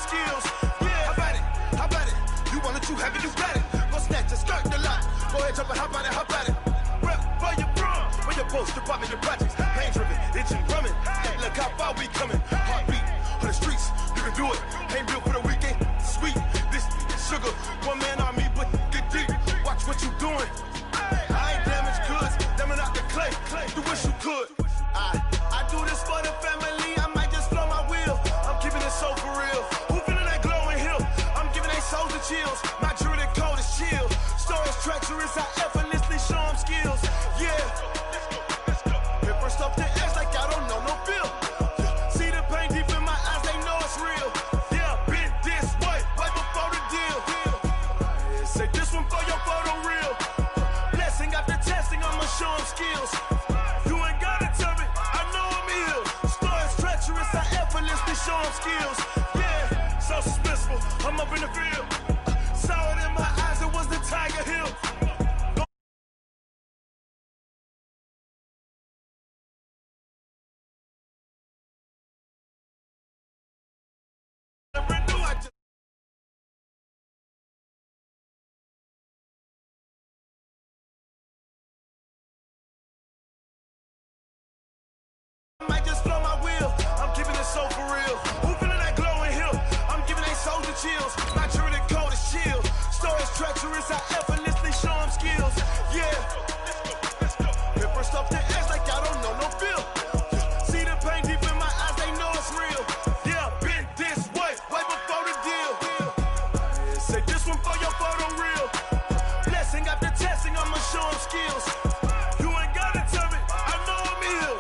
them skills. Yeah, how about it? How about it? You want it, you have it, you got it. Go snatch it, skirt the lot. Go ahead, jump it, how about it? How about it? Rep for your bro, for your post, your pop, and your projects. Pain driven, itching, drumming. Look how far we coming. Heartbeat on the streets, you can do it. Ain't built for the weekend. Sweet, this sugar, one man army, but get deep. Watch what you doing. I ain't damaged goods, damn it out the clay. You wish you could. I do this for the family. I might just blow my wheel. I'm keeping it so for real. Who feeling that glowing hill? I'm giving they souls the chills. My jewelry cold is chill. Stories treacherous, I effortlessly show them skills. Yeah. Hit first up the edge like I don't know no feel. See the pain deep in my eyes, they know it's real. Yeah, been this way, right before the deal. Say this one for your photo reel. Blessing after testing, I'ma show them skills. You ain't gotta tell me, I know I'm ill. Stories treacherous, I effortlessly show them skills. Yeah, so suspenseful, I'm up in the field. Saw it in my eyes, it was the Tiger Hill. Might just blow my wheel. I'm keeping it so for real. Who feeling that glowing hill? I'm giving they souls the chills. My jewelry cold is chill. Stories treacherous, I effortlessly show them skills. Yeah. Hit first off the edge like I don't know no feel. See the pain deep in my eyes, they know it's real. Yeah, been this way, right before the deal. Say this one for your photo reel. Blessing after testing, I'ma show them skills. You ain't gotta tell me, I know I'm ill.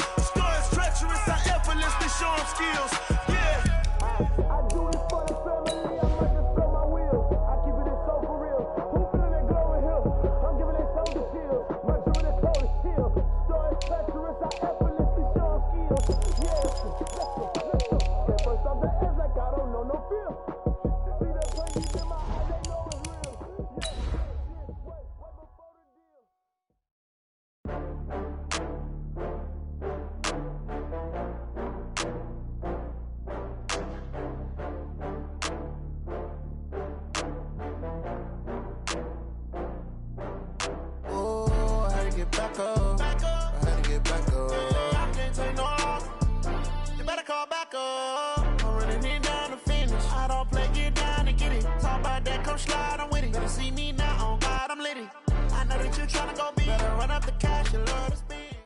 Treacherous, I effortlessly show them skills. Yeah. I do this for the family. I might just blow my wheel. I keep it so for real. Who feeling that glowing hill? I'm giving it so the chills. My jewelry cold is chill. Stories treacherous, I effortlessly show them skills. Yeah. Get first off the edge like I don't know no feel. See that pain deep in my eyes, they know it's real. Yeah. Wait before the deal. Back up. I had to get back up. I can't take no loss. You better call back up. I'm running it down to finish. I don't play, get down and get it. Talk about that, come slide, I'm with it. Better see me now, on God, I'm litty. I know that you're trying to go big. Better run up the cash, you love to spend.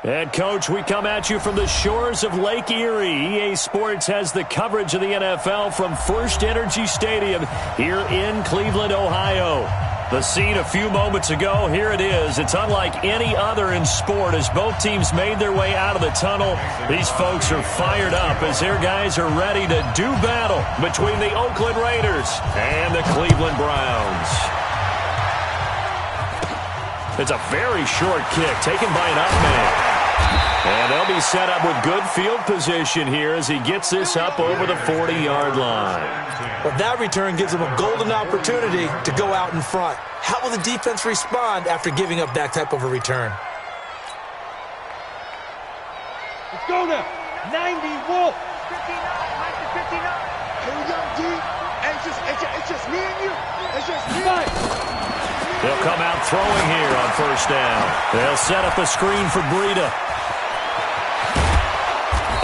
And, Coach, we come at you from the shores of Lake Erie. EA Sports has the coverage of the NFL from First Energy Stadium here in Cleveland, Ohio. The scene a few moments ago, here it is. It's unlike any other in sport as both teams made their way out of the tunnel. These folks are fired up as their guys are ready to do battle between the Oakland Raiders and the Cleveland Browns. It's a very short kick taken by an up man. And they'll be set up with good field position here as he gets this up over the 40-yard line. Well, that return gives him a golden opportunity to go out in front. How will the defense respond after giving up that type of a return? Let's go now. 90 Wolf. 59. Here we go, D. It's just me and you. It's just me. They'll come out throwing here on first down. They'll set up a screen for Breida.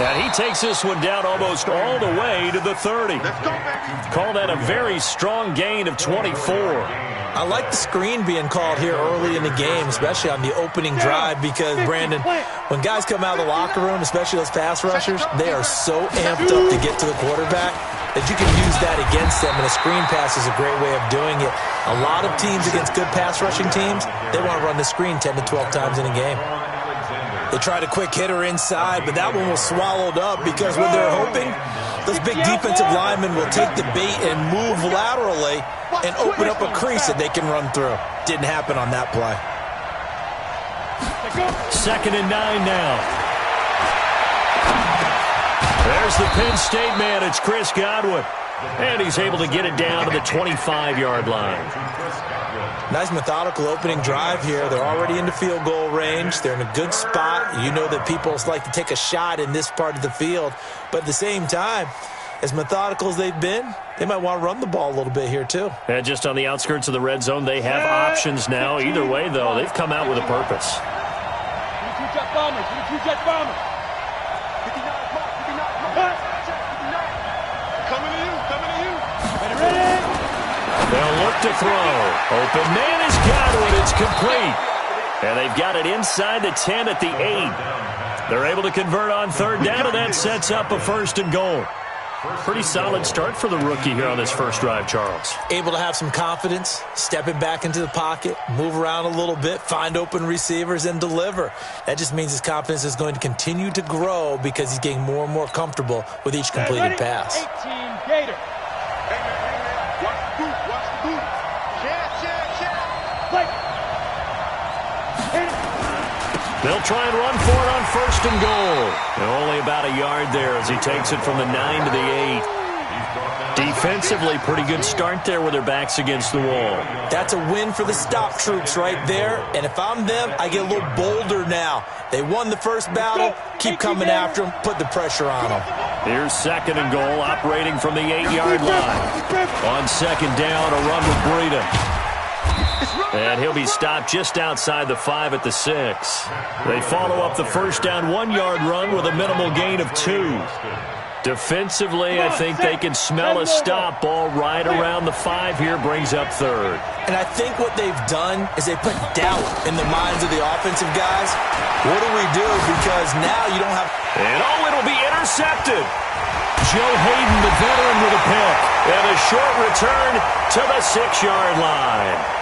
And he takes this one down almost all the way to the 30. Let's go, baby. Call that a very strong gain of 24. I like the screen being called here early in the game, especially on the opening drive, because, Brandon, when guys come out of the locker room, especially those pass rushers, they are so amped up to get to the quarterback that you can use that against them, and a screen pass is a great way of doing it. A lot of teams against good pass rushing teams, they want to run the screen 10 to 12 times in a game. They tried a quick hitter inside, but that one was swallowed up because what they're hoping, those big defensive linemen will take the bait and move laterally and open up a crease that they can run through. Didn't happen on that play. 2nd and 9 now. There's the Penn State man. It's Chris Godwin. And he's able to get it down to the 25-yard line. Nice methodical opening drive here. They're already into field goal range. They're in a good spot. You know that people like to take a shot in this part of the field. But at the same time, as methodical as they've been, they might want to run the ball a little bit here too. And just on the outskirts of the red zone, they have options now. Either way, though, they've come out with a purpose. Two-jet bombers. Two-jet bombers. Coming to you. Coming to you. Ready? They'll look to throw. Open man has got it. It's complete. And they've got it inside the 10 at the 8. They're able to convert on third down, and that sets up a 1st and goal. Pretty solid start for the rookie here on this first drive, Charles. Able to have some confidence, stepping back into the pocket, move around a little bit, find open receivers, and deliver. That just means his confidence is going to continue to grow because he's getting more and more comfortable with each completed pass. 18 Gator. Hey, man. Watch the boot. Watch the boot. Check. They'll try and run for it on 1st and goal. And only about a yard there as he takes it from the 9 to the 8. Defensively, pretty good start there with their backs against the wall. That's a win for the stop troops right there. And if I'm them, I get a little bolder now. They won the first battle. Keep coming after them. Put the pressure on them. Here's 2nd and goal, operating from the 8-yard line. On 2nd down, a run with Breida. And he'll be stopped just outside the 5 at the 6. They follow up the 1st down 1-yard run with a minimal gain of 2. Defensively, I think they can smell a stop. Ball right around the 5 here, brings up 3rd. And I think what they've done is they put doubt in the minds of the offensive guys. What do we do? Because now you don't have... And it'll be intercepted. Joe Hayden, the veteran, with a pick. And a short return to the 6-yard line.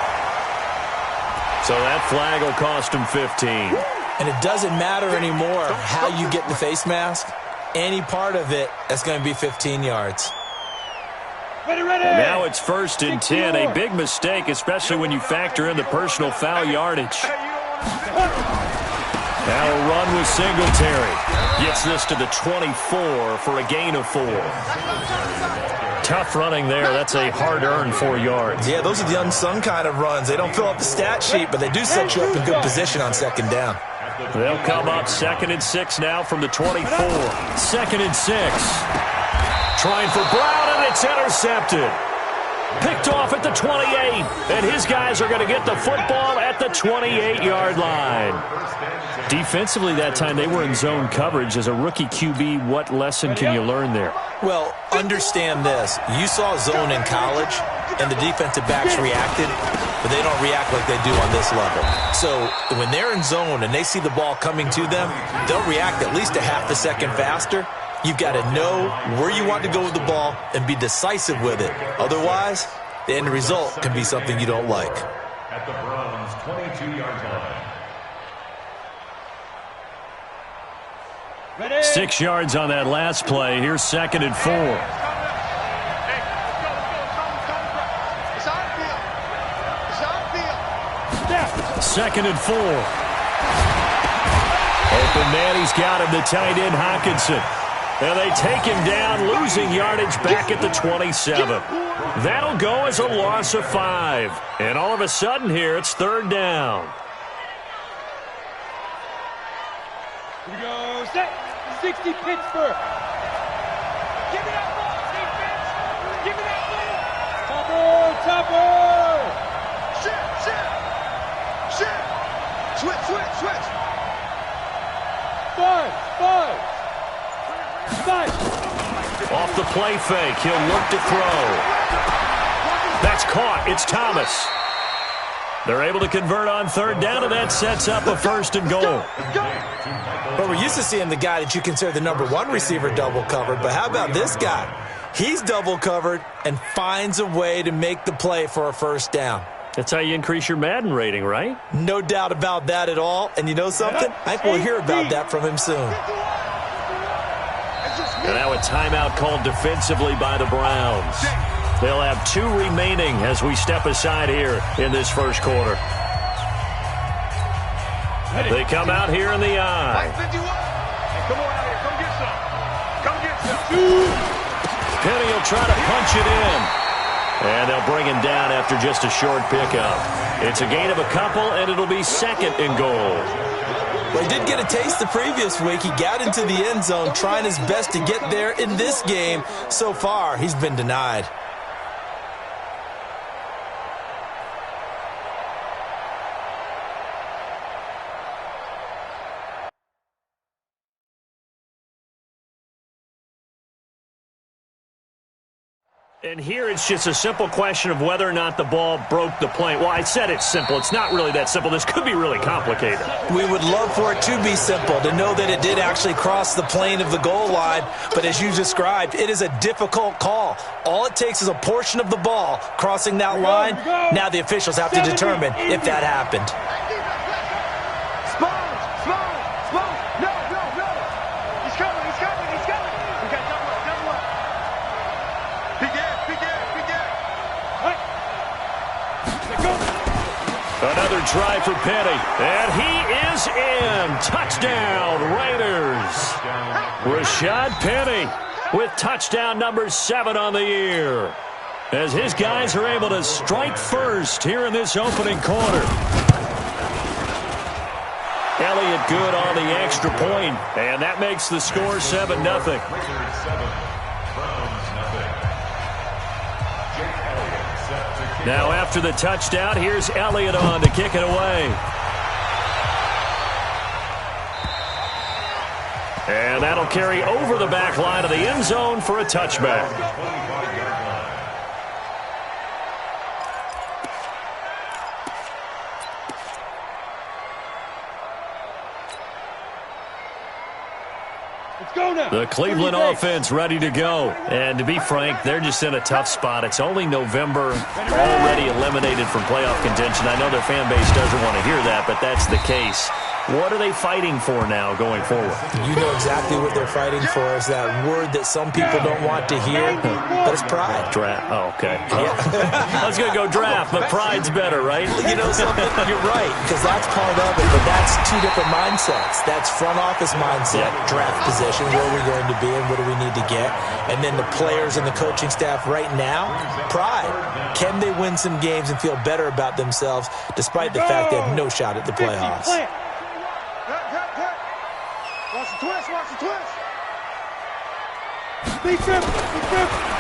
So that flag will cost him 15. And it doesn't matter anymore how you get the face mask. Any part of it, that's going to be 15 yards. Ready. And now it's 1st and 10. A big mistake, especially when you factor in the personal foul yardage. Now a run with Singletary. Gets this to the 24 for a gain of 4. Tough running there. That's a hard-earned 4 yards. Yeah, those are the unsung kind of runs. They don't fill up the stat sheet, but they do set you up in good position on 2nd down. They'll come up 2nd and 6 now from the 24. 2nd and 6. Trying for Brown, and it's intercepted. Picked off at the 28. And his guys are going to get the football at the 28-yard line. Defensively that time, they were in zone coverage. As a rookie QB, what lesson can you learn there? Well, understand this. You saw zone in college, and the defensive backs reacted, but they don't react like they do on this level. So when they're in zone and they see the ball coming to them, they'll react at least a half a second faster. You've got to know where you want to go with the ball and be decisive with it. Otherwise, the end result can be something you don't like. At the Browns' 22-yard line. 6 yards on that last play. Here's 2nd and 4. Second and 4. Open man, he's got him, the tight end Hockenson. And they take him down, losing yardage back at the 27. That'll go as a loss of 5. And all of a sudden here, it's 3rd down. Here we go. Set. 60 Pittsburgh. Give me that ball, defense. Give me that ball. Topper. Shit. Switch. 5. Off the play fake, he'll look to throw. That's caught. It's Thomas. They're able to convert on 3rd down, and that sets up a 1st and goal. But we're used to seeing the guy that you consider the number 1 receiver double covered. But how about this guy? He's double covered and finds a way to make the play for a 1st down. That's how you increase your Madden rating, right? No doubt about that at all. And you know something? I think we'll hear about that from him soon. And now a timeout called defensively by the Browns. They'll have 2 remaining as we step aside here in this first quarter. They come out here in the I. Come on out here. Come get some. Penny will try to punch it in. And they'll bring him down after just a short pickup. It's a gain of a couple, and it'll be second and goal. Well, he did get a taste the previous week. He got into the end zone trying his best to get there in this game. So far, he's been denied. And here it's just a simple question of whether or not the ball broke the plane. Well, I said it's simple. It's not really that simple. This could be really complicated. We would love for it to be simple, to know that it did actually cross the plane of the goal line. But as you described, it is a difficult call. All it takes is a portion of the ball crossing that line. Now the officials have to determine if that happened. Another try for Penny, and he is in. Touchdown, Raiders. Rashad Penny with touchdown number 7 on the year, as his guys are able to strike first here in this opening quarter. Elliott good on the extra point, and that makes the score 7-0. Now after the touchdown, here's Elliott on to kick it away. And that'll carry over the back line of the end zone for a touchback. The Cleveland offense ready to go. And to be frank, they're just in a tough spot. It's only November, already eliminated from playoff contention. I know their fan base doesn't want to hear that, but that's the case. What are they fighting for now going forward? You know exactly what they're fighting for. Is that word that some people don't want to hear, but it's pride. Draft. Oh, okay. Yeah. I was going to go draft, but pride's better, right? You know something? You're right, because that's part of it, but that's two different mindsets. That's front office mindset, draft position, where are we going to be and what do we need to get? And then the players and the coaching staff right now, pride. Can they win some games and feel better about themselves despite the fact they have no shot at the playoffs? Watch the twist.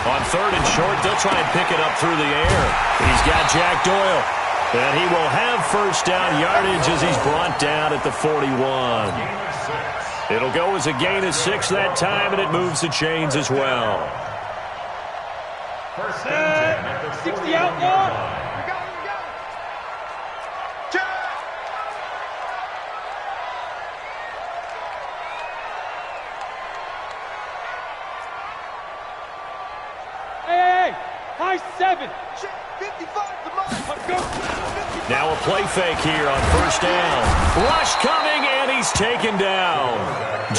On third and short, they'll try and pick it up through the air. He's got Jack Doyle. And he will have first down yardage as he's brought down at the 41. It'll go as a gain of 6 that time, and it moves the chains as well. 60 outlaw. High 7. 55 to mine. Now a play fake here on first down. Rush coming, and he's taken down.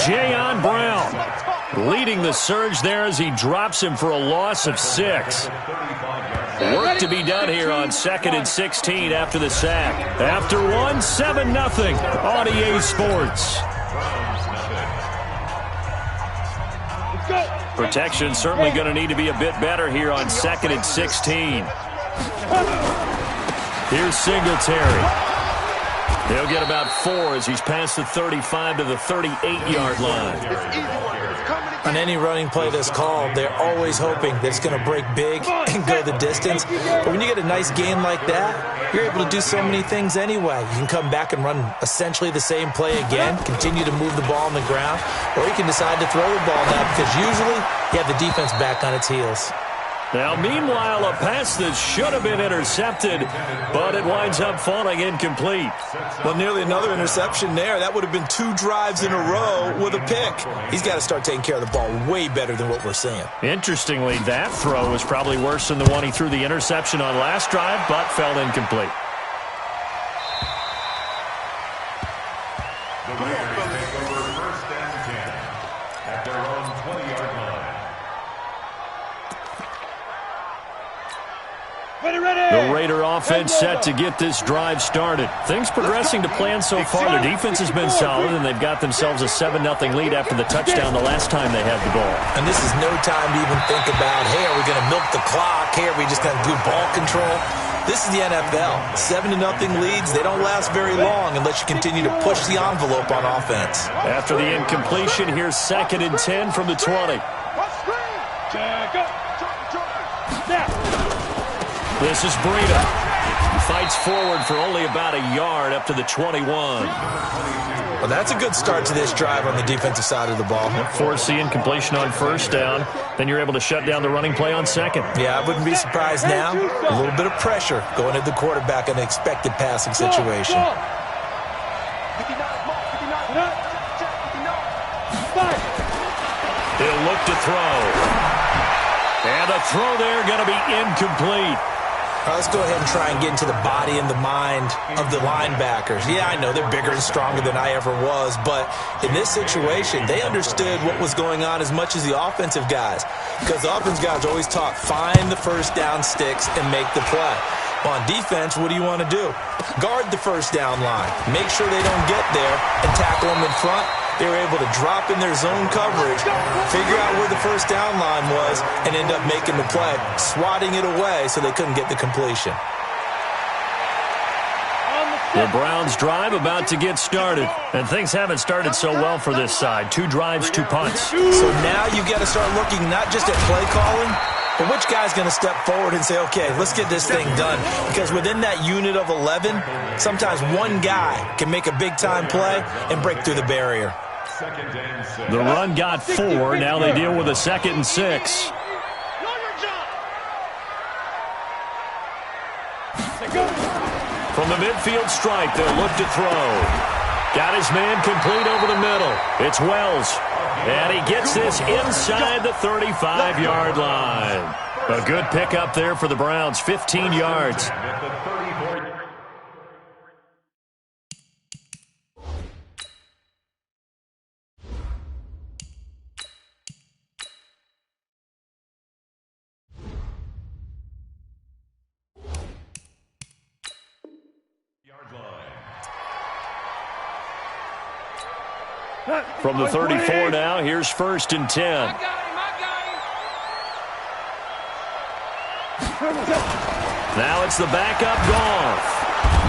Jayon Brown leading the surge there as he drops him for a loss of 6. Work to be done here on 2nd and 16 after the sack. After one, 7-0 on EA Sports. Protection certainly going to need to be a bit better here on 2nd and 16. Here's Singletary. He'll get about 4 as he's past the 35 to the 38-yard line. On any running play that's called, they're always hoping that it's going to break big and go the distance. But when you get a nice gain like that, you're able to do so many things anyway. You can come back and run essentially the same play again, continue to move the ball on the ground, or you can decide to throw the ball now because usually you have the defense back on its heels. Now, meanwhile, a pass that should have been intercepted, but it winds up falling incomplete. Well, nearly another interception there. That would have been 2 drives in a row with a pick. He's got to start taking care of the ball way better than what we're seeing. Interestingly, that throw was probably worse than the one he threw the interception on last drive, but fell incomplete. The Raiders take over first and 10 at their own 20-yard line. The Raider offense set to get this drive started. Things progressing to plan so far. Their defense has been solid, and they've got themselves a 7-0 lead after the touchdown the last time they had the ball. And this is no time to even think about, hey, are we going to milk the clock? Hey, are we just going to do ball control? This is the NFL. 7-0 leads, they don't last very long unless you continue to push the envelope on offense. After the incompletion, here's 2nd and 10 from the 20. This is Breida. He fights forward for only about a yard up to the 21. Well, that's a good start to this drive on the defensive side of the ball. Force the incompletion on 1st down. Then you're able to shut down the running play on 2nd. Yeah, I wouldn't be surprised now. A little bit of pressure going at the quarterback in an expected passing situation. He'll look to throw. And a throw there going to be incomplete. Let's go ahead and try and get into the body and the mind of the linebackers. Yeah, I know they're bigger and stronger than I ever was, but in this situation, they understood what was going on as much as the offensive guys, because the offensive guys always taught, find the 1st down sticks and make the play. Well, on defense, what do you want to do? Guard the 1st down line. Make sure they don't get there and tackle them in front. They were able to drop in their zone coverage, figure out where the 1st down line was, and end up making the play, swatting it away so they couldn't get the completion. The Browns drive about to get started, and things haven't started so well for this side. 2 drives, 2 punts. So now you got to start looking not just at play calling, but which guy's going to step forward and say, okay, let's get this thing done. Because within that unit of 11, sometimes one guy can make a big-time play and break through the barrier. The run got 4. Now they deal with a 2nd and 6. From the midfield stripe, they'll look to throw. Got his man complete over the middle. It's Wells. And he gets this inside the 35-yard line. A good pickup there for the Browns, 15 yards. From the 34 now, here's 1st and 10. Now it's the backup Goff.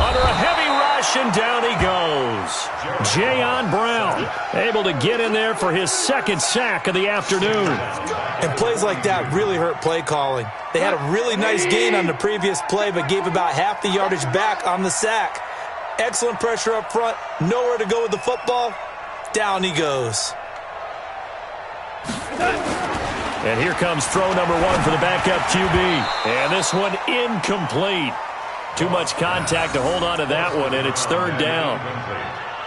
Under a heavy rush, and down he goes. Jayon Brown able to get in there for his 2nd sack of the afternoon. And plays like that really hurt play calling. They had a really nice gain on the previous play, but gave about half the yardage back on the sack. Excellent pressure up front. Nowhere to go with the football. Down he goes. And here comes throw number 1 for the backup QB. And this one incomplete. Too much contact to hold on to that one, and it's 3rd down.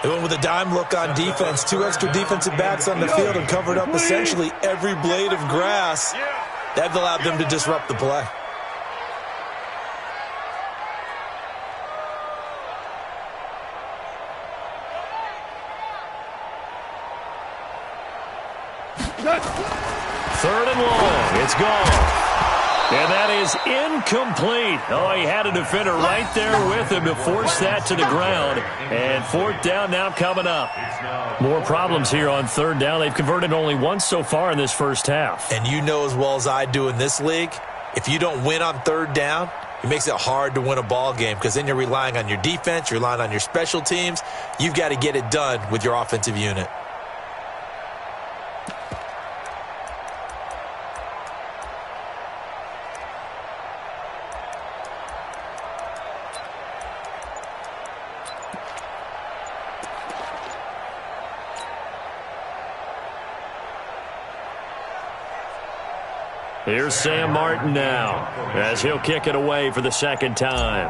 They went with a dime look on defense. 2 extra defensive backs on the field and covered up essentially every blade of grass. That allowed them to disrupt the play. Third and long. It's gone. And that is incomplete. Oh, he had a defender right there with him to force that to the ground. And 4th down now coming up. More problems here on 3rd down. They've converted only once so far in this first half. And you know as well as I do in this league, if you don't win on 3rd down, it makes it hard to win a ball game because then you're relying on your defense, you're relying on your special teams. You've got to get it done with your offensive unit. Here's Sam Martin now as he'll kick it away for the 2nd time.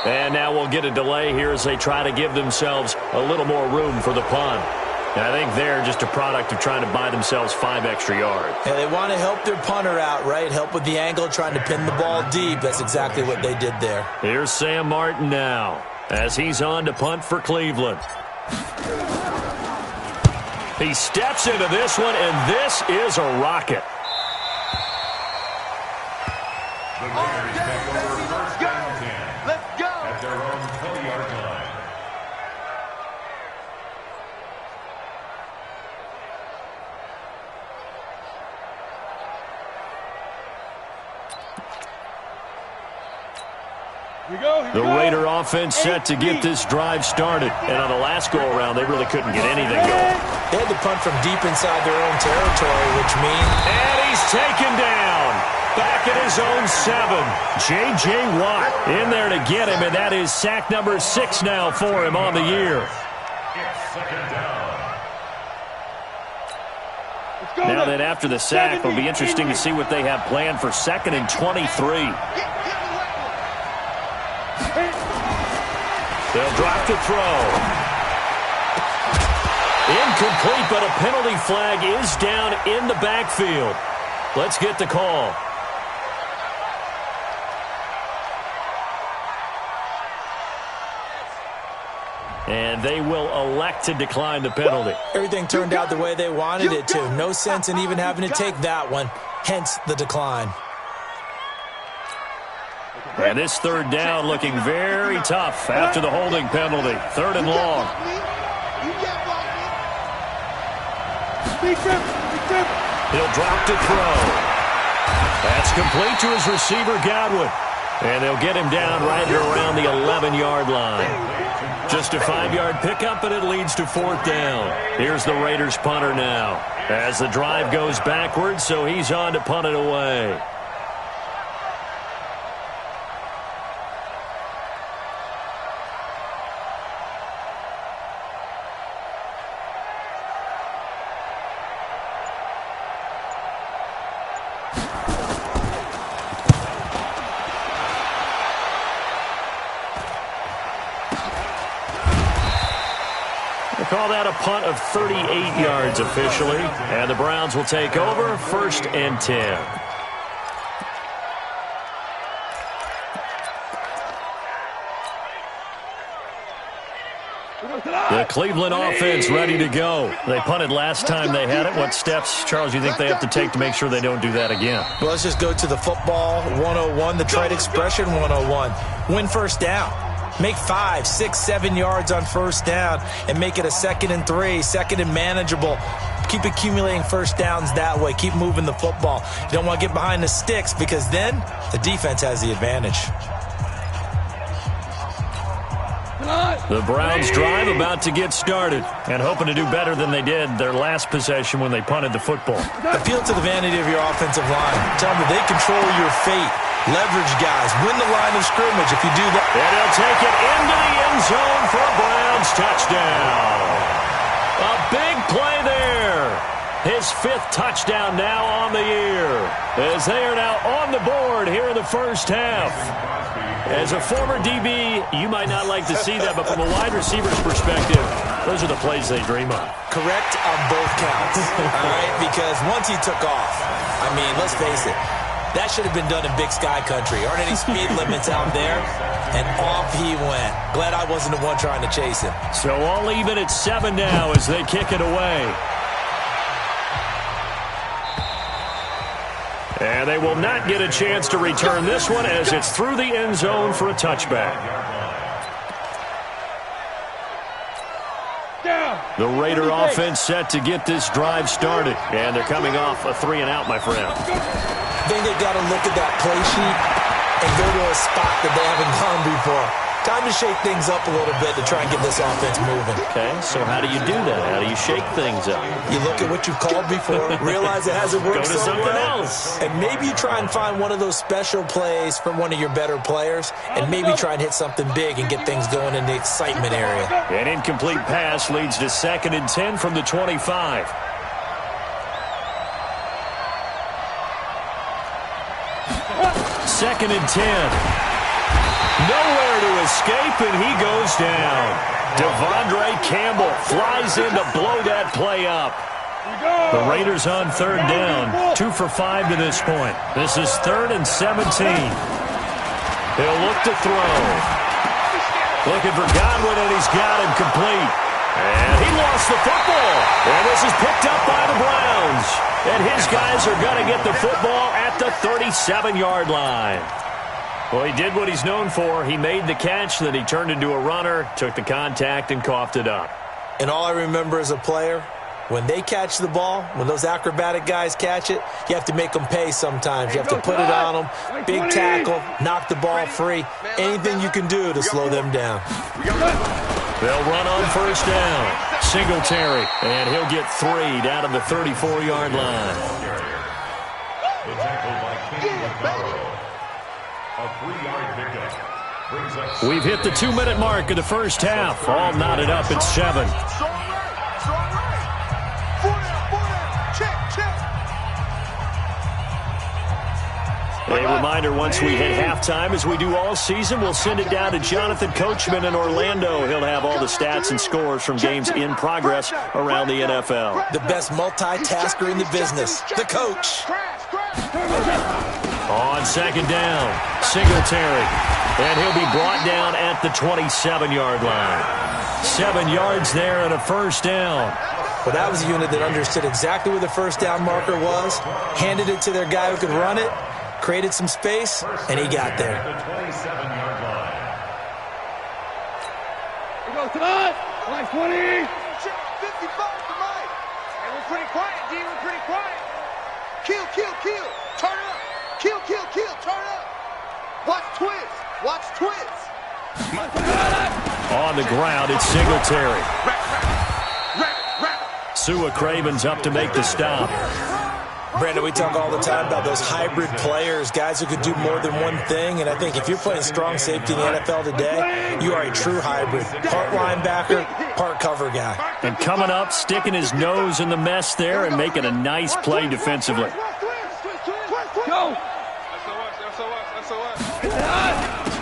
And now we'll get a delay here as they try to give themselves a little more room for the punt. And I think they're just a product of trying to buy themselves 5 extra yards. And they want to help their punter out, right? Help with the angle, trying to pin the ball deep. That's exactly what they did there. Here's Sam Martin now as he's on to punt for Cleveland. He steps into this one, and this is a rocket. The Raiders take over The Raider offense set to get this drive started. And on the last go-around, they really couldn't get anything going. They had to punt from deep inside their own territory, which means... And he's taken down. Back at his own 7. J.J. Watt in there to get him, and that is sack number 6 now for him on the year. Now then, after the sack, it'll be interesting to see what they have planned for 2nd and 23. They'll drop to throw. Incomplete, but a penalty flag is down in the backfield. Let's get the call. And they will elect to decline the penalty. Everything turned out the way they wanted it to. No sense in even having to take that one. Hence the decline. And this 3rd down looking very tough after the holding penalty. 3rd and long. He'll drop to throw. That's complete to his receiver, Godwin. And they'll get him down right around the 11-yard line. Just a 5-yard pickup, and it leads to 4th down. Here's the Raiders punter now. As the drive goes backwards, so he's on to punt it away. Call that a punt of 38 yards officially. And the Browns will take over 1st and 10. The Cleveland offense ready to go. They punted last time they had it. What steps, Charles, you think they have to take to make sure they don't do that again? Well, let's just go to the football 101, the trade expression 101. Win 1st down. Make 5, 6, 7 yards on 1st down and make it a 2nd and 3, 2nd and manageable. Keep accumulating 1st downs that way. Keep moving the football. You don't want to get behind the sticks because then the defense has the advantage. The Browns drive about to get started and hoping to do better than they did their last possession when they punted the football. Appeal to the vanity of your offensive line. Tell them they control your fate. Leverage guys. Win the line of scrimmage if you do that. And he'll take it into the end zone for a Browns touchdown. A big play there. His 5th touchdown now on the year. As they are now on the board here in the 1st half. As a former DB, you might not like to see that, but from a wide receiver's perspective, those are the plays they dream of. Correct on both counts. All right? Because once he took off, I mean, let's face it, that should have been done in Big Sky country. Aren't any speed limits out there? And off he went. Glad I wasn't the one trying to chase him. So all even at 7 now as they kick it away. And they will not get a chance to return this one as it's through the end zone for a touchback. The Raider offense set to get this drive started. And they're coming off a 3-and-out, my friend. I think they've got to look at that play sheet and go to a spot that they haven't gone before. Time to shake things up a little bit to try and get this offense moving. Okay, so how do you do that? How do you shake things up? You look at what you've called before, realize it hasn't worked so well. Go to something else. And maybe you try and find one of those special plays from one of your better players, and maybe try and hit something big and get things going in the excitement area. An incomplete pass leads to 2nd and 10 from the 25. Second and 10. Nowhere to escape, and he goes down. Devondre Campbell flies in to blow that play up. The Raiders on 3rd down. 2 for 5 to this point. This is 3rd and 17. He'll look to throw. Looking for Godwin, and he's got him complete. And he lost the football. And this is picked up by the Browns. And his guys are going to get the football at the 37-yard line. Well, he did what he's known for. He made the catch, then he turned into a runner, took the contact, and coughed it up. And all I remember as a player When they catch the ball, when those acrobatic guys catch it, you have to make them pay sometimes. You have to put it on them, big tackle, knock the ball free. Anything you can do to slow them down. They'll run on first down. Singletary, and he'll get 3 down to the 34-yard line. The tackle by King Vaccaro. A 3-yard pickup. Brings up We've hit the 2-minute mark of the first half. All knotted up at 7. A reminder, once we hit halftime, as we do all season, we'll send it down to Jonathan Coachman in Orlando. He'll have all the stats and scores from games in progress around the NFL. The best multitasker in the business, the coach. On second down, Singletary. And he'll be brought down at the 27-yard line. 7 yards there and a first down. Well, that was a unit that understood exactly where the first down marker was, handed it to their guy who could run it, created some space, and he got there. the 27-yard line. Here goes tonight. Line 20. 55 to Mike. And we're pretty quiet, D. We're pretty quiet. Kill. Turn up. Kill. Turn up. Watch twist. On the ground, it's Singletary. Sua Craven's up to make the stop. Brandon, we talk all the time about those hybrid players, guys who could do more than one thing, and I think if you're playing strong safety in the NFL today, you are a true hybrid. Part linebacker, part cover guy. And coming up, sticking his nose in the mess there and making a nice play defensively. Go.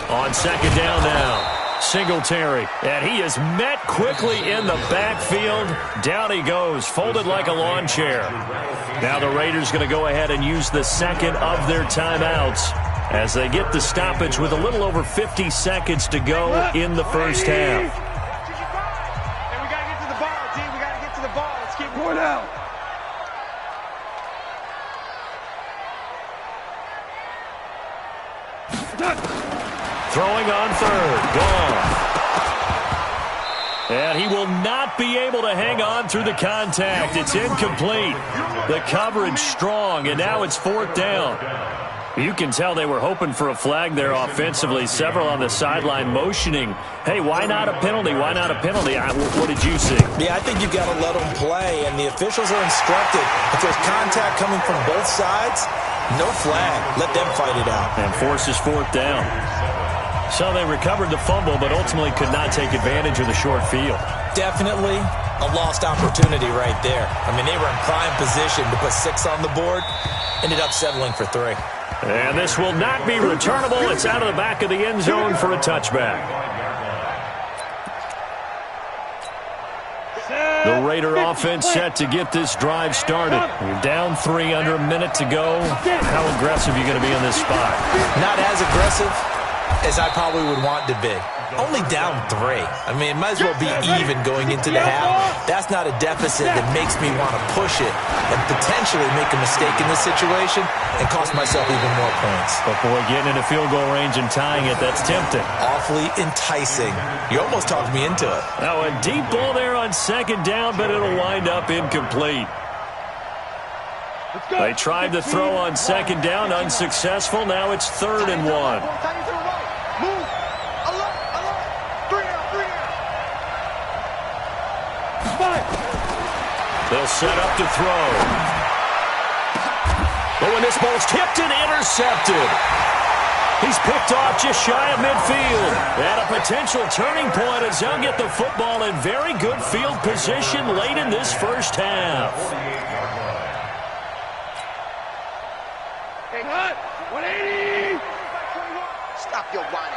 On second down now, Singletary, and he is met quickly in the backfield. Down he goes, folded like a lawn chair. Now the Raiders going to go ahead and use the second of their timeouts as they get the stoppage with a little over 50 seconds to go in the first half. And we got to get to the ball, D. We got to get to the ball. Let's keep going out. Throwing on third, gone. And he will not be able to hang on through the contact. It's incomplete. The coverage strong, and now it's fourth down. You can tell they were hoping for a flag there offensively. Several on the sideline motioning. Hey, why not a penalty? Why not a penalty? What did you see? Yeah, I think you've got to let them play, and the officials are instructed. If there's contact coming from both sides, no flag. Let them fight it out. And forces fourth down. So they recovered the fumble, but ultimately could not take advantage of the short field. Definitely a lost opportunity right there. I mean, they were in prime position to put 6 on the board. Ended up settling for 3. And this will not be returnable. It's out of the back of the end zone for a touchback. The Raider offense set to get this drive started. You're down 3 under a minute to go. How aggressive are you going to be in this spot? Not as aggressive as I probably would want to be. Only down 3. I mean, it might as well be even going into the half. That's not a deficit that makes me want to push it and potentially make a mistake in this situation and cost myself even more points. But boy, getting into field goal range and tying it, that's tempting. Awfully enticing. You almost talked me into it. Now a deep ball there on second down, but it'll wind up incomplete. They tried to throw on second down, unsuccessful. Now it's 3rd and 1. They'll set up to throw. But when this ball's tipped and intercepted, he's picked off just shy of midfield. And a potential turning point as they'll get the football in very good field position late in this first half. Hey, cut. 180. Stop your whining.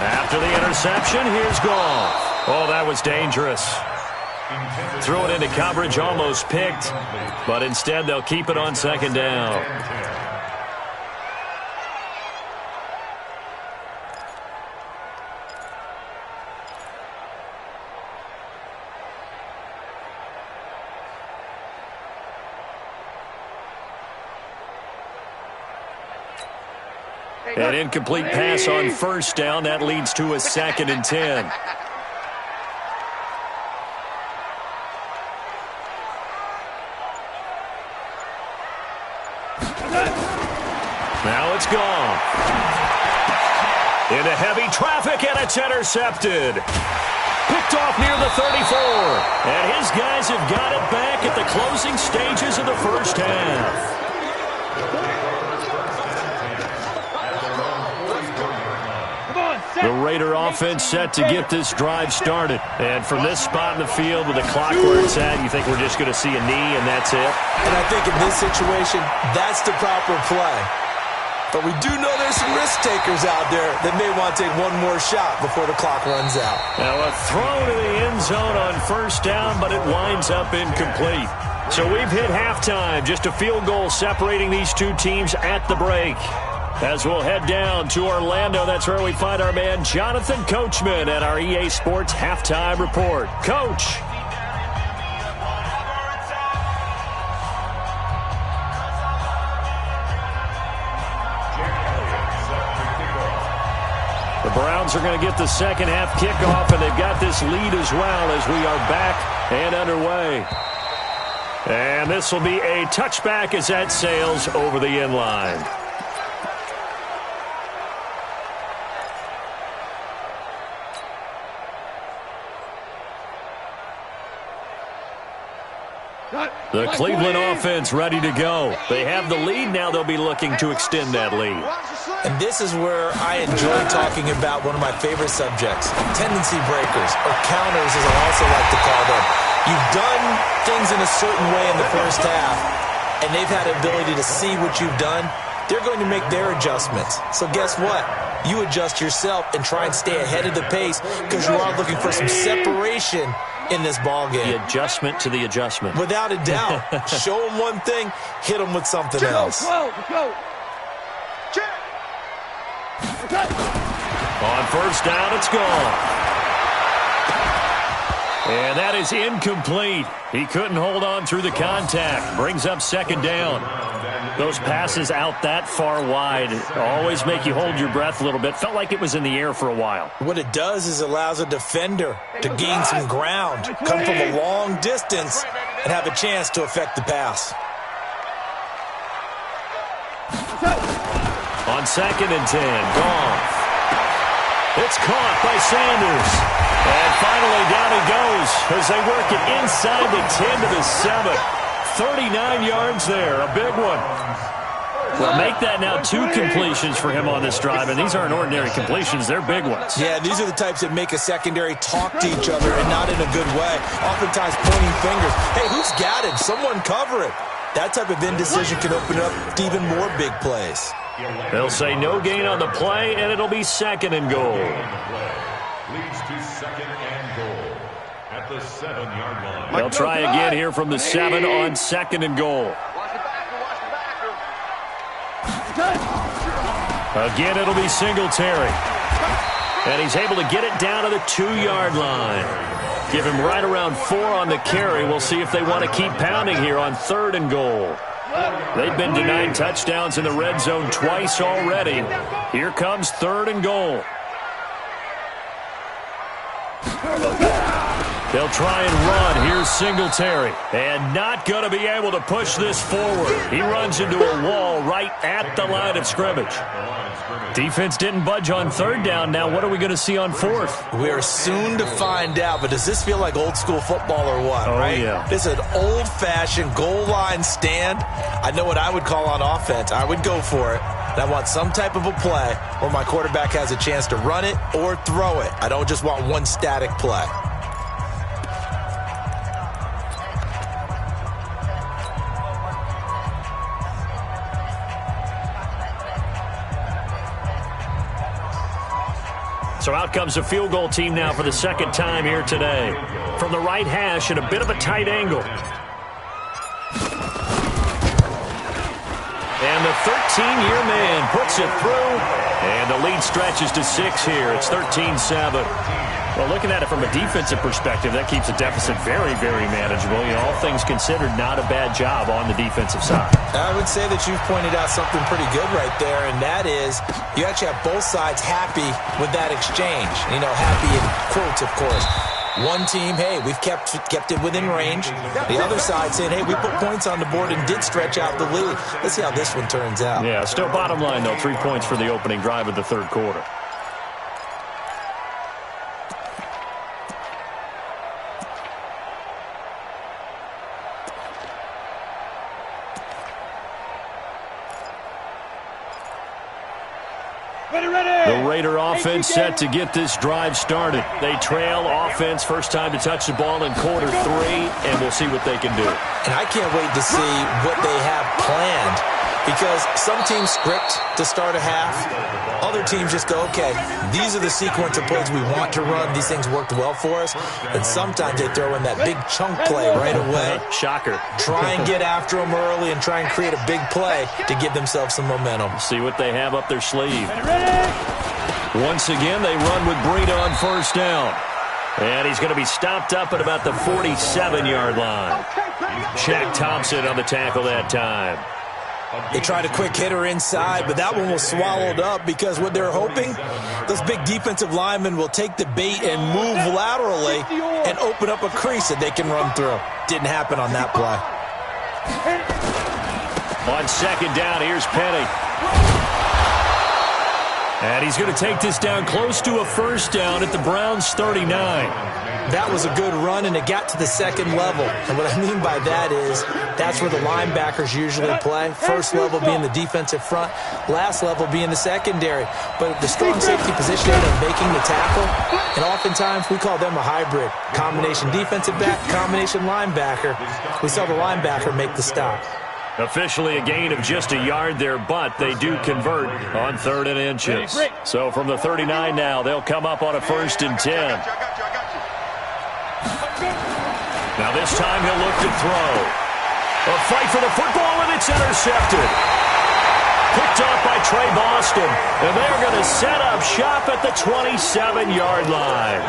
After the interception, here's Goff. Oh, that was dangerous. Threw it into coverage, almost picked, but instead they'll keep it on second down. An incomplete pass on first down. That leads to a 2nd and 10. Now it's gone. Into heavy traffic, and it's intercepted. Picked off near the 34. And his guys have got it back at the closing stages of the first half. The Raider offense set to get this drive started. And from this spot in the field with the clock where it's at, you think we're just going to see a knee and that's it? And I think in this situation, that's the proper play. But we do know there's some risk takers out there that may want to take one more shot before the clock runs out. Now a throw to the end zone on first down, but it winds up incomplete. So we've hit halftime. Just a field goal separating these two teams at the break. As we'll head down to Orlando, that's where we find our man Jonathan Coachman at our EA Sports Halftime Report. Coach. The Browns are going to get the second half kickoff, and they've got this lead as well as we are back and underway. And this will be a touchback as that sails over the end line. The Cleveland offense ready to go. They have the lead now. They'll be looking to extend that lead. And this is where I enjoy talking about one of my favorite subjects, tendency breakers, or counters as I also like to call them. You've done things in a certain way in the first half, and they've had the ability to see what you've done. They're going to make their adjustments. So guess what? You adjust yourself and try and stay ahead of the pace because you are looking for some separation in this ball game. The adjustment to the adjustment. Without a doubt. Show them one thing, hit them with something else. On first down, it's gone. And that is incomplete. He couldn't hold on through the contact. Brings up second down. Those passes out that far wide always make you hold your breath a little bit. Felt like it was in the air for a while. What it does is allows a defender to gain some ground, come from a long distance, and have a chance to affect the pass. On second and 10, Goff. It's caught by Sanders. And finally down he goes as they work it inside the 10 to the 7. 39 yards there, a big one. Well, make that now 2 completions for him on this drive, and these aren't ordinary completions, they're big ones. Yeah, these are the types that make a secondary talk to each other and not in a good way. Oftentimes pointing fingers. Hey, who's got it? Someone cover it. That type of indecision can open up to even more big plays. They'll say no gain on the play, and it'll be second and goal. Leads to second and goal at the 7-yard line. They'll try again here from the 7 on second and goal. Again, it'll be Singletary. And he's able to get it down to the 2-yard line. Give him right around 4 on the carry. We'll see if they want to keep pounding here on third and goal. They've been denied touchdowns in the red zone twice already. Here comes third and goal. They'll try and run. Here's Singletary. And not going to be able to push this forward. He runs into a wall right at the line of scrimmage. Defense didn't budge on third down. Now what are we going to see on fourth? We are soon to find out, but does this feel like old school football or what, right? Yeah. This is an old-fashioned goal line stand. I know what I would call on offense. I would go for it. And I want some type of a play where my quarterback has a chance to run it or throw it. I don't just want one static play. So out comes the field goal team now for the second time here today. From the right hash at a bit of a tight angle. And the 13-year man puts it through. And the lead stretches to 6 here. It's 13-7. Well, looking at it from a defensive perspective, that keeps the deficit very, very manageable. You know, all things considered, not a bad job on the defensive side. I would say that you've pointed out something pretty good right there, and that is you actually have both sides happy with that exchange. You know, happy in quotes, of course. One team, hey, we've kept it within range. The other side saying, hey, we put points on the board and did stretch out the lead. Let's see how this one turns out. Yeah, still bottom line, though, 3 points for the opening drive of the third quarter. The Raider offense set to get this drive started. They trail offense, first time to touch the ball in quarter 3, and we'll see what they can do. And I can't wait to see what they have planned, because some teams script to start a half. Other teams just go, okay, these are the sequence of plays we want to run. These things worked well for us. And sometimes they throw in that big chunk play right away. Shocker. Try and get after them early and try and create a big play to give themselves some momentum. See what they have up their sleeve. Once again, they run with Breida on first down. And he's going to be stopped up at about the 47-yard line. Shaq Thompson on the tackle that time. They tried a quick hitter inside, but that one was swallowed up because what they're hoping, those big defensive linemen will take the bait and move laterally and open up a crease that they can run through. Didn't happen on that play. On second down, here's Penny. And he's going to take this down close to a first down at the Browns' 39. That was a good run, and it got to the second level. And what I mean by that is that's where the linebackers usually play. First level being the defensive front, last level being the secondary. But the strong safety position end up making the tackle, and oftentimes we call them a hybrid. Combination defensive back, combination linebacker. We saw the linebacker make the stop. Officially a gain of just a yard there, but they do convert on 3rd and inches. So from the 39 now, they'll come up on a 1st and 10. Now this time he'll look to throw. A fight for the football, and it's intercepted. Picked off by Trey Boston, and they're going to set up shop at the 27-yard line.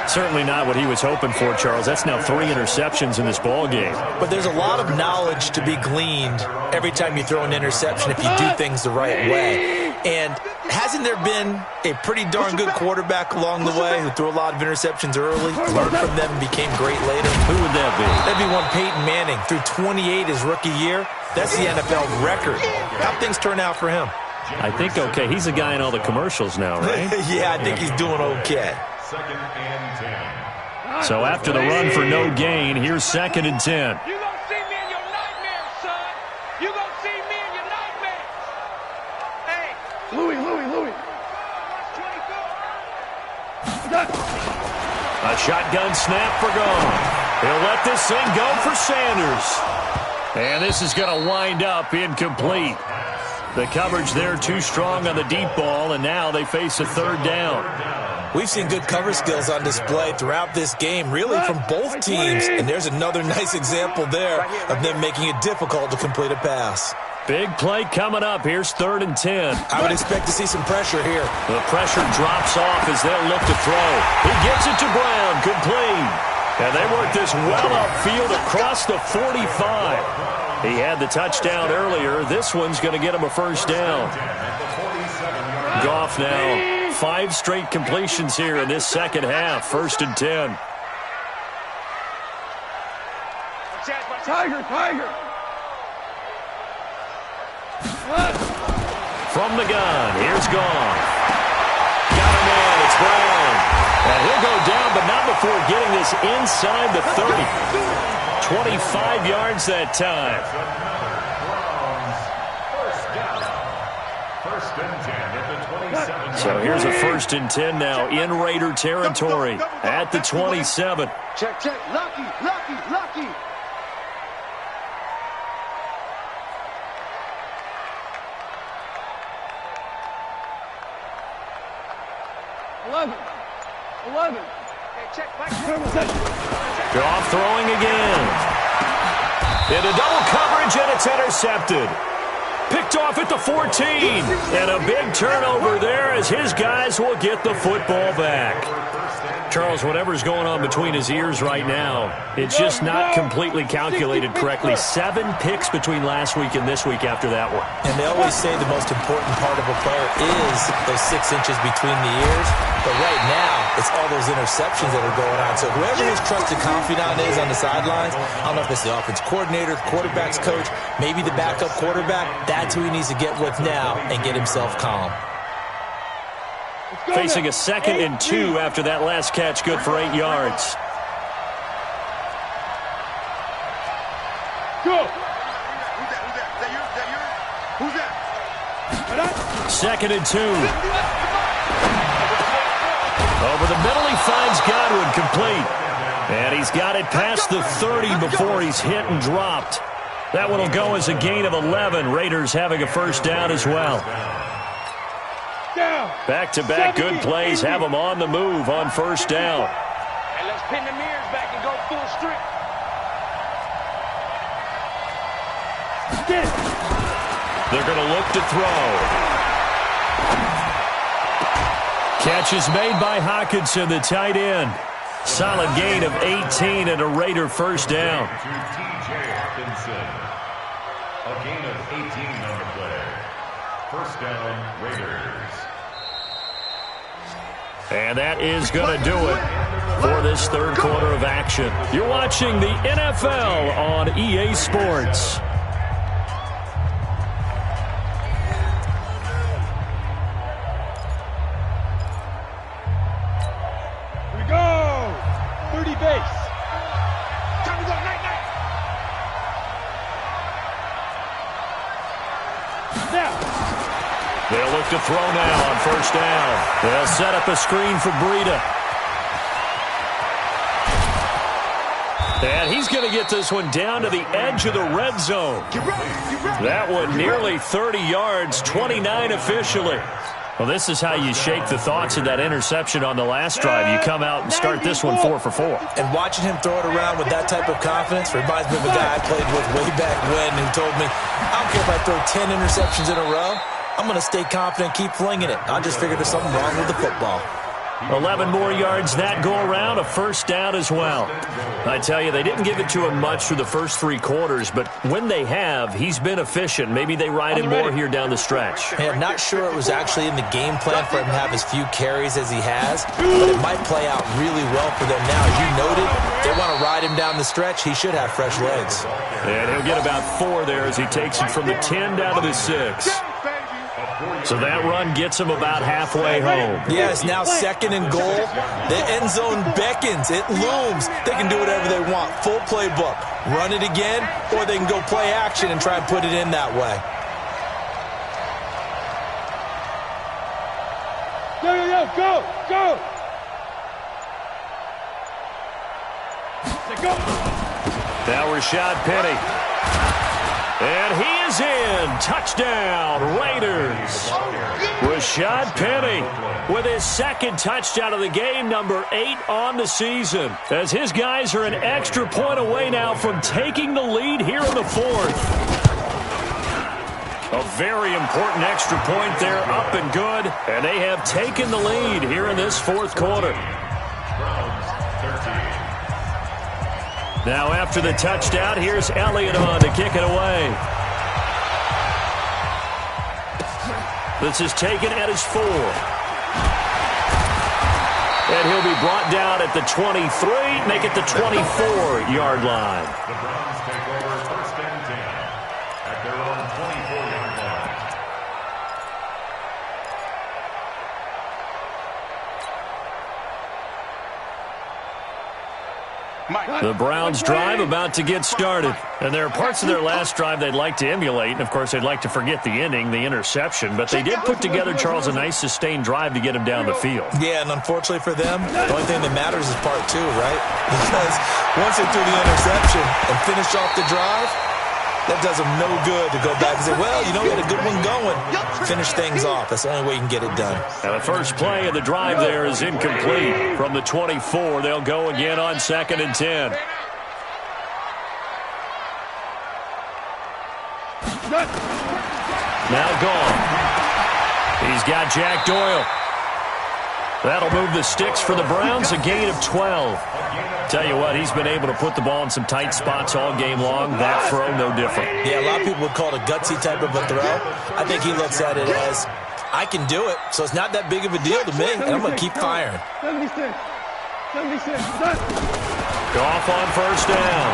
Certainly not what he was hoping for, Charles. That's now 3 interceptions in this ball game. But there's a lot of knowledge to be gleaned every time you throw an interception if you do things the right way. And hasn't there been a pretty darn good quarterback along the way who threw a lot of interceptions early, learned from them, and became great later? Who would that be? That'd be one Peyton Manning. Threw 28 his rookie year. That's the NFL record. How'd things turn out for him? I think okay. He's a guy in all the commercials now, right? Yeah, I think he's doing okay. 2nd and 10. So after the run for no gain, here's 2nd and 10. You gonna see me in your nightmares, son. You gonna see me in your nightmares. Hey. Louis. A shotgun snap for gone. He'll let this thing go for Sanders. And this is going to wind up incomplete. The coverage there too strong on the deep ball, and now they face a 3rd down. We've seen good cover skills on display throughout this game, really from both teams. And there's another nice example there of them making it difficult to complete a pass. Big play coming up. Here's 3rd and 10. I would expect to see some pressure here. The pressure drops off as they'll look to throw. He gets it to Brown, complete. And they work this well upfield across the 45. He had the touchdown earlier. This one's going to get him a 1st down. Goff now 5 straight completions here in this second half. 1st and 10. Tiger. From the gun, here's Goff. Got him in, it's Brown. And he'll go down, but not before getting this inside the 30. 25 yards that time. So here's a 1st and 10 now in Raider territory at the 27. Check. Lucky. 11. Goff throwing again. Into double coverage, and it's intercepted. Picked off at the 14. And a big turnover there as his guys will get the football back. Charles, whatever's going on between his ears right now, it's just not completely calculated correctly. 7 picks between last week and this week after that one. And they always say the most important part of a player is those 6 inches between the ears. But right now, it's all those interceptions that are going on. So whoever his trusted confidant is on the sidelines, I don't know if it's the offense coordinator, the quarterback's coach, maybe the backup quarterback, that's who he needs to get with now and get himself calm. Facing a 2nd and 2 after that last catch, good for 8 yards. Go. Who's that? 2nd and 2. Over the middle, he finds Godwin, complete. And he's got it past the 30 before he's hit and dropped. That one will go as a gain of 11. Raiders having a first down as well. Back-to-back good plays have them on the move on first down. And let's pin the mirrors back and go full strip. They're going to look to throw. Catch is made by Hawkinson, the tight end. Solid gain of 18 and a Raider first down. A gain of 18 on the play. First down, Raiders. And that is going to do it for this third quarter of action. You're watching the NFL on EA Sports. Here we go. 30 base. Time to go. Night, night. Now. They'll look to throw now on first down. They'll set up a screen for Breida. And he's going to get this one down to the edge of the red zone. That one nearly 30 yards, 29 officially. Well, this is how you shake the thoughts of that interception on the last drive. You come out and start this one 4 for 4. And watching him throw it around with that type of confidence reminds me of a guy I played with way back when who told me, I don't care if I throw 10 interceptions in a row. I'm going to stay confident, keep flinging it. I just figured there's something wrong with the football. 11 more yards that go around, a first down as well. I tell you, they didn't give it to him much through the first 3 quarters, but when they have, he's been efficient. Maybe they ride him more here down the stretch. Hey, I'm not sure it was actually in the game plan for him to have as few carries as he has, but it might play out really well for them now. As you noted, they want to ride him down the stretch. He should have fresh legs. And he'll get about 4 there as he takes it from the 10 down to the 6. So that run gets him about halfway home. Yes, now 2nd and goal. The end zone beckons. It looms. They can do whatever they want. Full playbook. Run it again, or they can go play action and try and put it in that way. Go. Go. Now Rashad Penny. And he is in. Touchdown, Raiders. Rashad Penny with his 2nd touchdown of the game, number 8 on the season, as his guys are an extra point away now from taking the lead here in the 4th. A very important extra point there, up and good, and they have taken the lead here in this 4th quarter. Now after the touchdown, here's Elliott on to kick it away. This is taken at his 4. And he'll be brought down at the 23, make it the 24-yard line. The Browns take over first and 10 at their own 24-yard line. The Browns drive about to get started. And there are parts of their last drive they'd like to emulate. And, of course, they'd like to forget the ending, the interception. But they did put together, Charles, a nice sustained drive to get him down the field. Yeah, and unfortunately for them, the only thing that matters is part 2, right? Because once they threw the interception and finished off the drive, that does them no good to go back and say, well, you know, we had a good one going. Finish things off. That's the only way you can get it done. And the first play of the drive there is incomplete. From the 24, they'll go again on 2nd and 10. Now gone. He's got Jack Doyle. That'll move the sticks for the Browns, a gain of 12. Tell you what, he's been able to put the ball in some tight spots all game long. That throw, no different. Yeah, a lot of people would call it a gutsy type of a throw. I think he looks at it as, I can do it, so it's not that big of a deal to me, and I'm going to keep firing. 76. Goff on first down.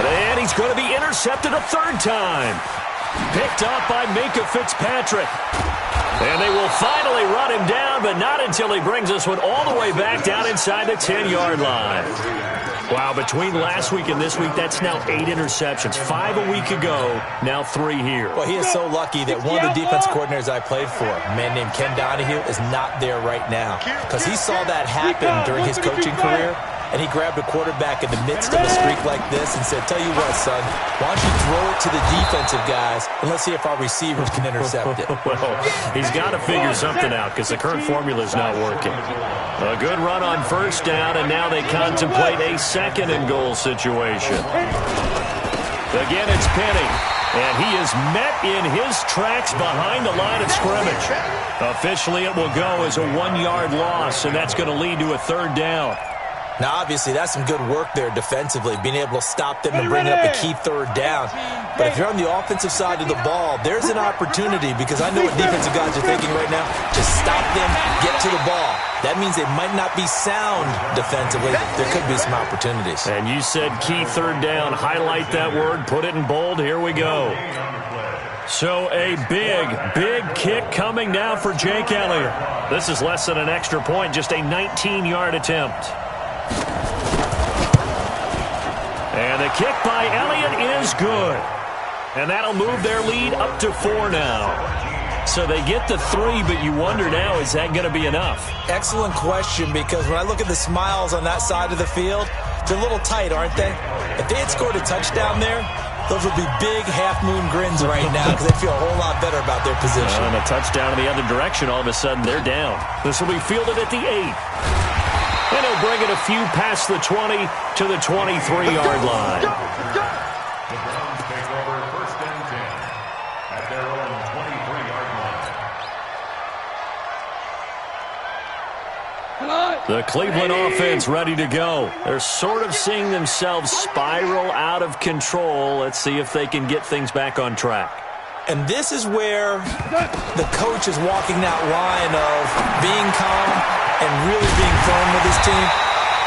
And he's going to be intercepted a third time. Picked up by Minkah Fitzpatrick. And they will finally run him down, but not until he brings us one all the way back down inside the 10-yard line. Wow, between last week and this week, that's now 8 interceptions. 5 a week ago, now 3 here. Well, he is so lucky that one of the defense coordinators I played for, a man named Ken Donahue, is not there right now. Because he saw that happen during his coaching career, and he grabbed a quarterback in the midst of a streak like this and said, tell you what, son, why don't you throw it to the defensive guys, and let's see if our receivers can intercept it. Well, he's got to figure something out because the current formula is not working. A good run on first down, and now they contemplate a second-and-goal situation. Again, it's Penny, and he is met in his tracks behind the line of scrimmage. Officially, it will go as a 1-yard loss, and that's going to lead to a third down. Now, obviously, that's some good work there defensively, being able to stop them and bring up a key third down. But if you're on the offensive side of the ball, there's an opportunity, because I know what defensive guys are thinking right now. Just stop them, get to the ball. That means they might not be sound defensively. There could be some opportunities. And you said key third down. Highlight that word. Put it in bold. Here we go. So a big kick coming now for Jake Elliott. This is less than an extra point, just a 19-yard attempt. And the kick by Elliott is good. And that'll move their lead up to 4 now. So they get the 3, but you wonder now, is that going to be enough? Excellent question, because when I look at the smiles on that side of the field, they're a little tight, aren't they? If they had scored a touchdown there, those would be big half-moon grins right now because they feel a whole lot better about their position. And a touchdown in the other direction, all of a sudden they're down. This will be fielded at the 8. And he'll bring it a few past the 20 to the 23-yard line. The Browns take over first and 10 at their own 23-yard line. The Cleveland offense ready to go. They're sort of seeing themselves spiral out of control. Let's see if they can get things back on track. And this is where the coach is walking that line of being calm and really being firm with his team.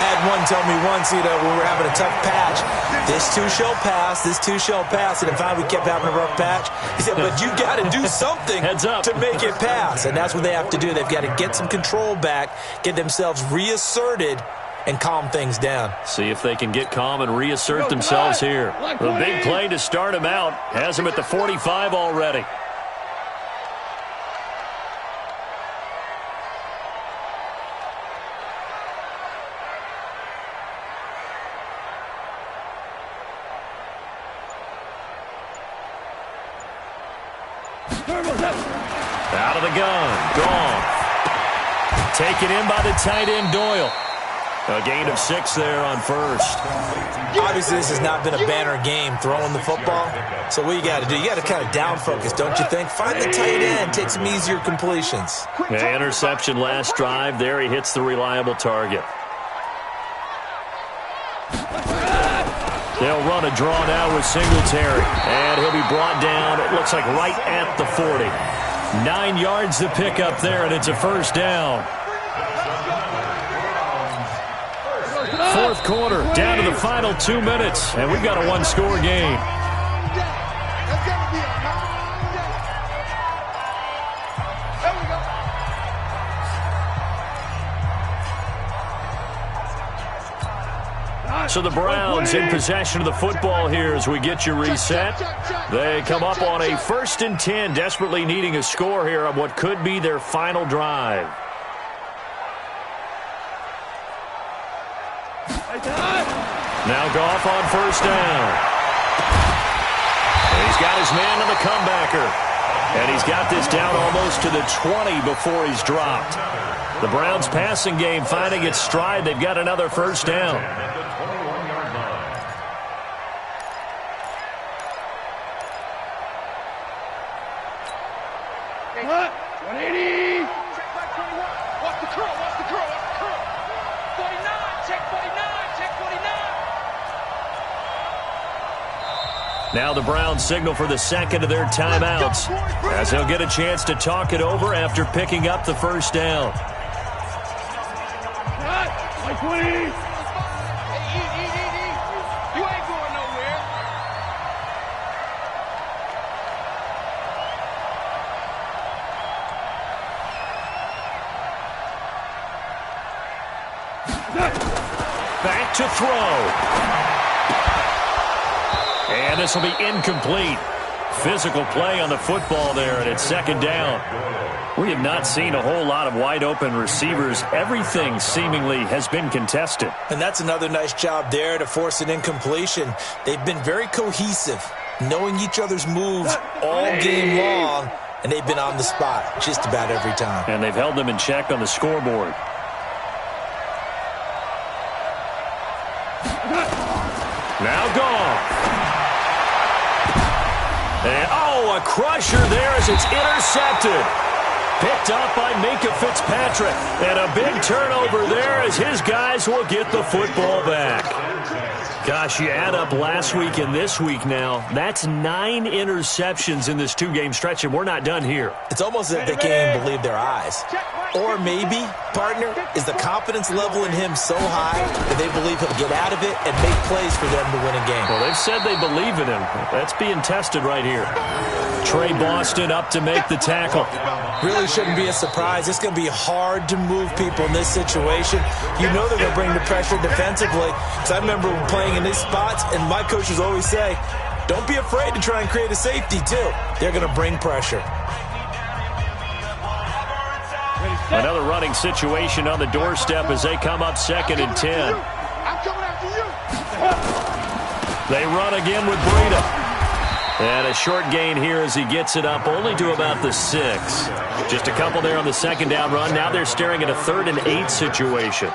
I had one tell me once, when we were having a tough patch, this too shall pass, this too shall pass. And in fact, we kept having a rough patch. He said, but you got to do something to make it pass. And that's what they have to do. They've got to get some control back, get themselves reasserted, and calm things down. See if they can get calm and reassert themselves here. The big play to start him out has him at the 45 already. Out of the gun, Goff. Taken in by the tight end, Doyle. A gain of 6 there on first. Obviously, this has not been a banner game throwing the football. So what you got to do, you got to kind of down focus, don't you think? Find the tight end, take some easier completions. The interception last drive. There he hits the reliable target. They'll run a draw now with Singletary. And he'll be brought down, it looks like right at the 40. 9 yards to pick up there, and it's a first down. Fourth quarter, down to the final 2 minutes, and we've got a 1-score game. So the Browns in possession of the football here as we get you reset. They come up on a 1st and 10, desperately needing a score here on what could be their final drive. Now Goff on first down. And he's got his man on the comebacker. And he's got this down almost to the 20 before he's dropped. The Browns passing game finding its stride. They've got another first down. Now the Browns signal for the second of their timeouts, as they'll get a chance to talk it over after picking up the first down. You ain't going nowhere. Back to throw. And this will be incomplete. Physical play on the football there, and it's second down. We have not seen a whole lot of wide-open receivers. Everything seemingly has been contested. And that's another nice job there to force an incompletion. They've been very cohesive, knowing each other's moves all game long, and they've been on the spot just about every time. And they've held them in check on the scoreboard. Now gone. And, a crusher there as it's intercepted. Picked up by Minkah Fitzpatrick. And a big turnover there as his guys will get the football back. Gosh, you add up last week and this week now, that's 9 interceptions in this 2-game stretch, and we're not done here. It's almost as if they can't even believe their eyes. Or maybe, partner, is the confidence level in him so high that they believe he'll get out of it and make plays for them to win a game. Well, they've said they believe in him. That's being tested right here. Trey Boston up to make the tackle. Really shouldn't be a surprise. It's going to be hard to move people in this situation. You know they're going to bring the pressure defensively. Because I remember playing in these spots, and my coaches always say, don't be afraid to try and create a safety, too. They're going to bring pressure. Another running situation on the doorstep as they come up second and 10. I'm coming after you. They run again with Breida. And a short gain here as he gets it up only to about the 6. Just a couple there on the second down run. Now they're staring at a 3rd and 8 situation.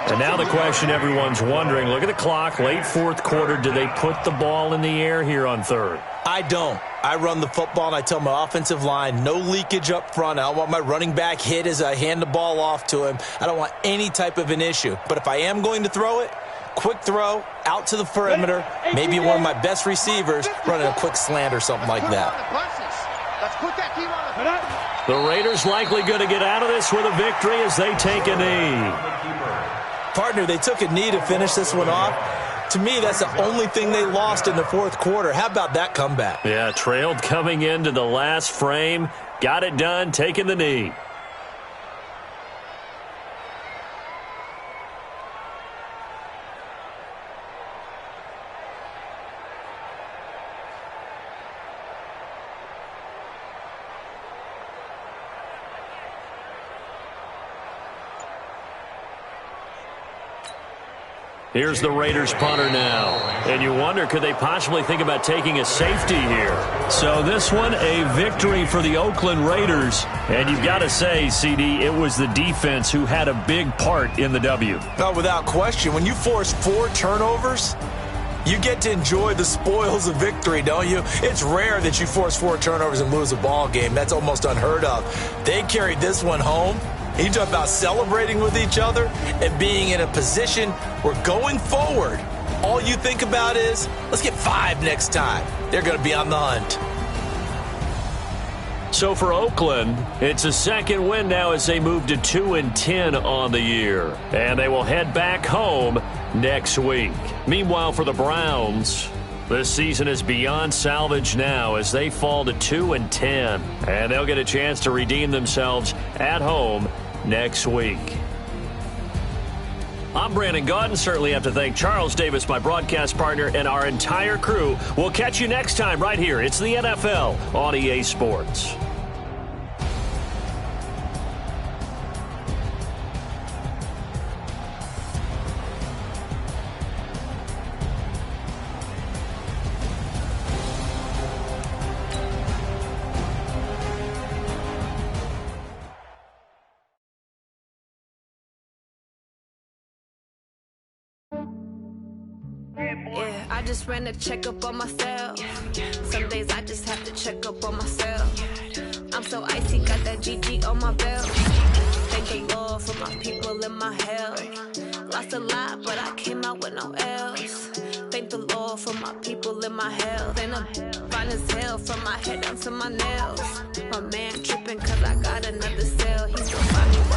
And now the question everyone's wondering, look at the clock, late 4th quarter. Do they put the ball in the air here on 3rd? I don't. I run the football, and I tell my offensive line, no leakage up front. I don't want my running back hit as I hand the ball off to him. I don't want any type of an issue. But if I am going to throw it, quick throw, out to the perimeter, maybe one of my best receivers running a quick slant or something like that. The Raiders likely going to get out of this with a victory as they take a knee. Partner, they took a knee to finish this one off. To me, that's the only thing they lost in the 4th quarter. How about that comeback? Yeah, trailed coming into the last frame. Got it done, taking the knee. Here's the Raiders punter now. And you wonder, could they possibly think about taking a safety here? So this one, a victory for the Oakland Raiders. And you've got to say, CD, it was the defense who had a big part in the W. No, without question. When you force 4 turnovers, you get to enjoy the spoils of victory, don't you? It's rare that you force 4 turnovers and lose a ball game. That's almost unheard of. They carried this one home. You talk about celebrating with each other and being in a position where going forward, all you think about is, let's get 5 next time. They're going to be on the hunt. So for Oakland, it's a second win now as they move to 2-10 on the year. And they will head back home next week. Meanwhile, for the Browns, this season is beyond salvage now as they fall to 2-10. And they'll get a chance to redeem themselves at home next week. I'm Brandon Gaudin. Certainly have to thank Charles Davis, my broadcast partner, and our entire crew. We'll catch you next time right here. It's the NFL on EA Sports. Yeah, I just ran a checkup on myself. Some days I just have to check up on myself. I'm so icy, got that GG on my belt. Thank the Lord for my people and my health. Lost a lot, but I came out with no else. thank the Lord for my people in my health. And I'm fine as hell from my head down to my nails. My man tripping cause I got another cell. He's so fine.